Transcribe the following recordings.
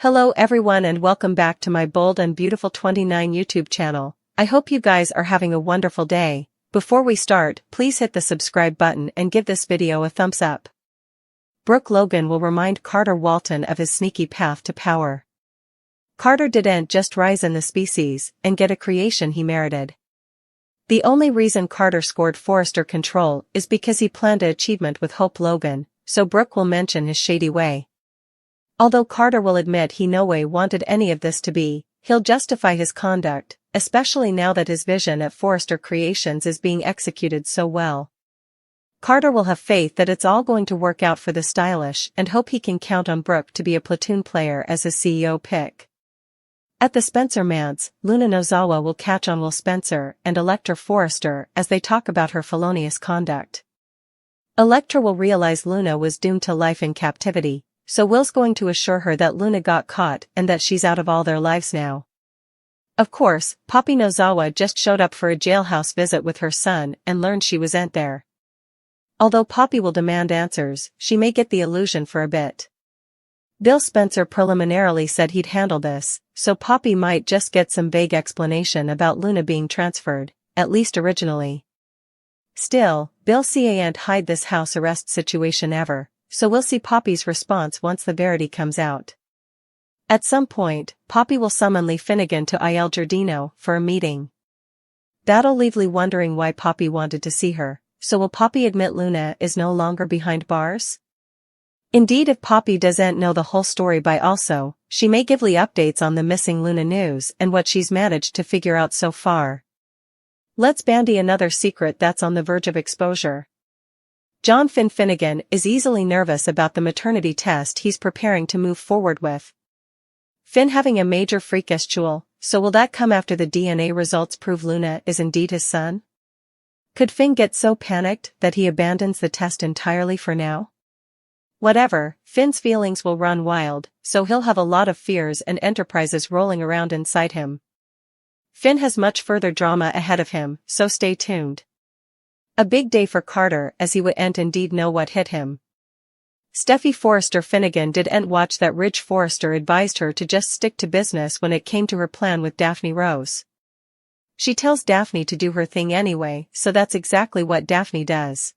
Hello everyone and welcome back to my Bold and Beautiful 29 YouTube channel. I hope you guys are having a wonderful day. Before we start, please hit the subscribe button and give this video a thumbs up. Brooke Logan will remind Carter Walton of his sneaky path to power. Carter didn't just rise in the species and get a creation he merited. The only reason Carter scored Forrester control is because he planned an achievement with Hope Logan, so Brooke will mention his shady way. Although Carter will admit he no way wanted any of this to be, he'll justify his conduct, especially now that his vision at Forrester Creations is being executed so well. Carter will have faith that it's all going to work out for the stylish and hope he can count on Brooke to be a platoon player as his CEO pick. At the Spencer Manse, Luna Nozawa will catch on Will Spencer and Electra Forrester as they talk about her felonious conduct. Electra will realize Luna was doomed to life in captivity, so Will's going to assure her that Luna got caught and that she's out of all their lives now. Of course, Poppy Nozawa just showed up for a jailhouse visit with her son and learned she wasn't there. Although Poppy will demand answers, she may get the illusion for a bit. Bill Spencer preliminarily said he'd handle this, so Poppy might just get some vague explanation about Luna being transferred, at least originally. Still, Bill can't hide this house arrest situation ever, so we'll see Poppy's response once the verity comes out. At some point, Poppy will summon Lee Finnegan to Il Giardino for a meeting. That'll leave Lee wondering why Poppy wanted to see her, so will Poppy admit Luna is no longer behind bars? Indeed, if Poppy doesn't know the whole story by also, she may give Lee updates on the missing Luna news and what she's managed to figure out so far. Let's bandy another secret that's on the verge of exposure. John Finnegan is easily nervous about the maternity test he's preparing to move forward with. Finn having a major freakishtule, so will that come after the DNA results prove Luna is indeed his son? Could Finn get so panicked that he abandons the test entirely for now? Whatever, Finn's feelings will run wild, so he'll have a lot of fears and enterprises rolling around inside him. Finn has much further drama ahead of him, so stay tuned. A big day for Carter as he wouldn't indeed know what hit him. Steffi Forrester Finnegan didn't watch that Ridge Forrester advised her to just stick to business when it came to her plan with Daphne Rose. She tells Daphne to do her thing anyway, so that's exactly what Daphne does.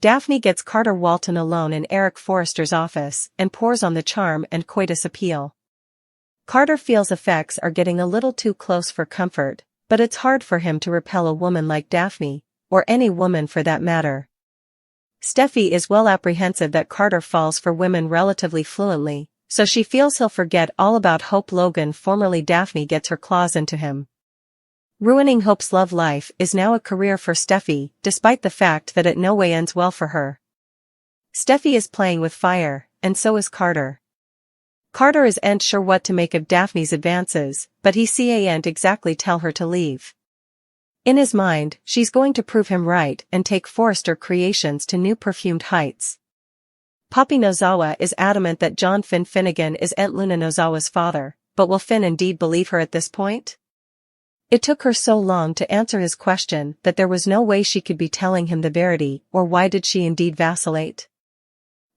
Daphne gets Carter Walton alone in Eric Forrester's office and pours on the charm and coitus appeal. Carter feels effects are getting a little too close for comfort, but it's hard for him to repel a woman like Daphne, or any woman for that matter. Steffi is well apprehensive that Carter falls for women relatively fluently, so she feels he'll forget all about Hope Logan. Formerly Daphne gets her claws into him. Ruining Hope's love life is now a career for Steffi, despite the fact that it no way ends well for her. Steffi is playing with fire, and so is Carter. Carter isn't sure what to make of Daphne's advances, but he can't exactly tell her to leave. In his mind, she's going to prove him right and take Forrester Creations to new perfumed heights. Poppy Nozawa is adamant that John Finnegan isn't Luna Nozawa's father, but will Finn indeed believe her at this point? It took her so long to answer his question that there was no way she could be telling him the verity, or why did she indeed vacillate?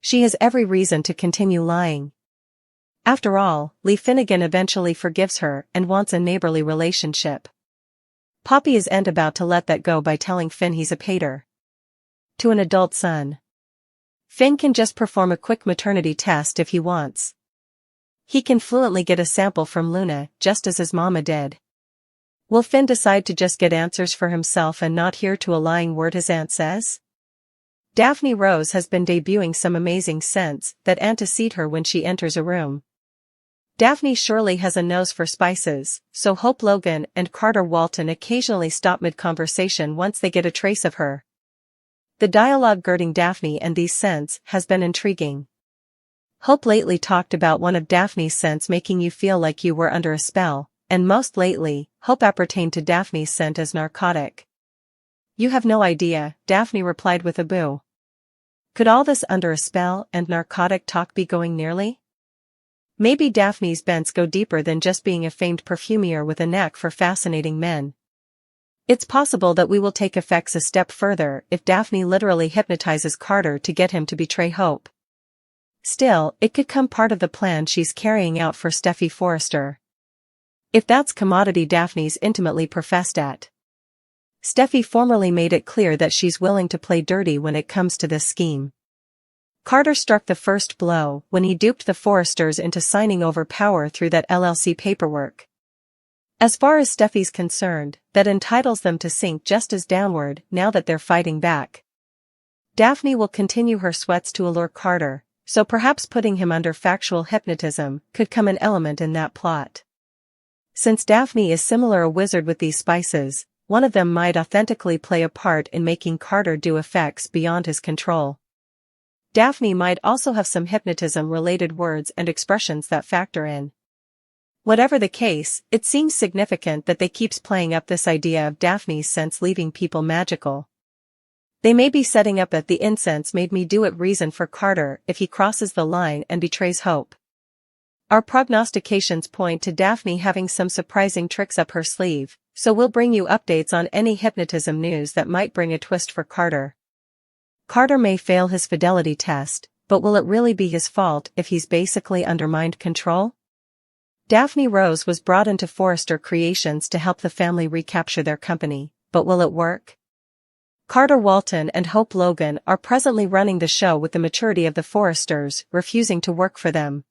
She has every reason to continue lying. After all, Lee Finnegan eventually forgives her and wants a neighborly relationship. Poppy isn't about to let that go by telling Finn he's a pater to an adult son. Finn can just perform a quick maternity test if he wants. He can fluently get a sample from Luna, just as his mama did. Will Finn decide to just get answers for himself and not hear to a lying word his aunt says? Daphne Rose has been debuting some amazing scents that antecede her when she enters a room. Daphne surely has a nose for spices, so Hope Logan and Carter Walton occasionally stop mid-conversation once they get a trace of her. The dialogue girding Daphne and these scents has been intriguing. Hope lately talked about one of Daphne's scents making you feel like you were under a spell, and most lately, Hope appertained to Daphne's scent as narcotic. You have no idea, Daphne replied with a boo. Could all this under a spell and narcotic talk be going nearly? Maybe Daphne's bents go deeper than just being a famed perfumier with a knack for fascinating men. It's possible that we will take effects a step further if Daphne literally hypnotizes Carter to get him to betray Hope. Still, it could come part of the plan she's carrying out for Steffy Forrester. If that's commodity Daphne's intimately professed at. Steffy formerly made it clear that she's willing to play dirty when it comes to this scheme. Carter struck the first blow when he duped the Forresters into signing over power through that LLC paperwork. As far as Steffy's concerned, that entitles them to sink just as downward now that they're fighting back. Daphne will continue her sweats to allure Carter, so perhaps putting him under factual hypnotism could come an element in that plot. Since Daphne is similar a wizard with these spices, one of them might authentically play a part in making Carter do effects beyond his control. Daphne might also have some hypnotism-related words and expressions that factor in. Whatever the case, it seems significant that they keeps playing up this idea of Daphne's scents leaving people magical. They may be setting up the incense made me do it reason for Carter if he crosses the line and betrays hope. Our prognostications point to Daphne having some surprising tricks up her sleeve, so we'll bring you updates on any hypnotism news that might bring a twist for Carter. Carter may fail his fidelity test, but will it really be his fault if he's basically undermined control? Daphne Rose was brought into Forrester Creations to help the family recapture their company, but will it work? Carter Walton and Hope Logan are presently running the show with the maturity of the Forresters refusing to work for them.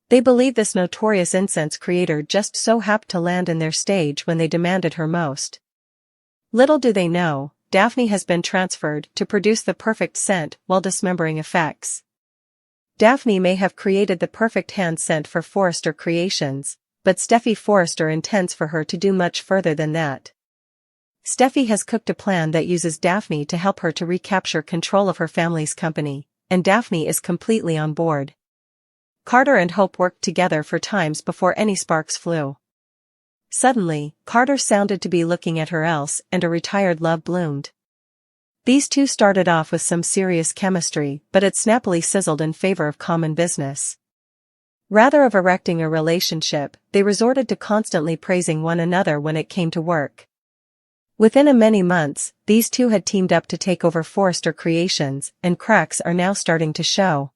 They believe this notorious incense creator just so happened to land in their stage when they demanded her most. Little do they know, Daphne has been transferred to produce the perfect scent while dismembering effects. Daphne may have created the perfect hand scent for Forrester Creations, but Steffy Forrester intends for her to do much further than that. Steffy has cooked a plan that uses Daphne to help her to recapture control of her family's company, and Daphne is completely on board. Carter and Hope worked together for times before any sparks flew. Suddenly, Carter sounded to be looking at her else and a retired love bloomed. These two started off with some serious chemistry, but it snappily sizzled in favor of common business. Rather of erecting a relationship, they resorted to constantly praising one another when it came to work. Within a many months, these two had teamed up to take over Forrester Creations, and cracks are now starting to show.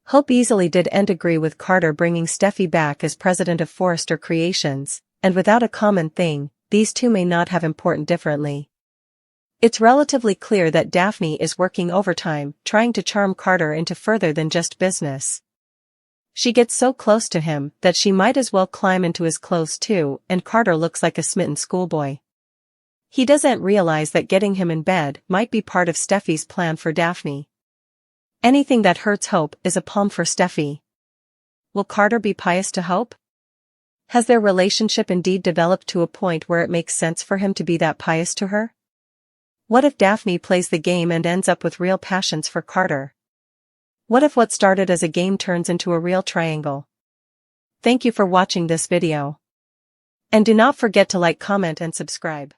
Hope easily did agree with Carter bringing Steffy back as president of Forrester Creations, and without a common thing, these two may not have important differently. It's relatively clear that Daphne is working overtime, trying to charm Carter into further than just business. She gets so close to him that she might as well climb into his clothes too, and Carter looks like a smitten schoolboy. He doesn't realize that getting him in bed might be part of Steffy's plan for Daphne. Anything that hurts Hope is a palm for Steffy. Will Carter be pious to Hope? Has their relationship indeed developed to a point where it makes sense for him to be that pious to her? What if Daphne plays the game and ends up with real passions for Carter? What if what started as a game turns into a real triangle? Thank you for watching this video. And do not forget to like, comment and subscribe.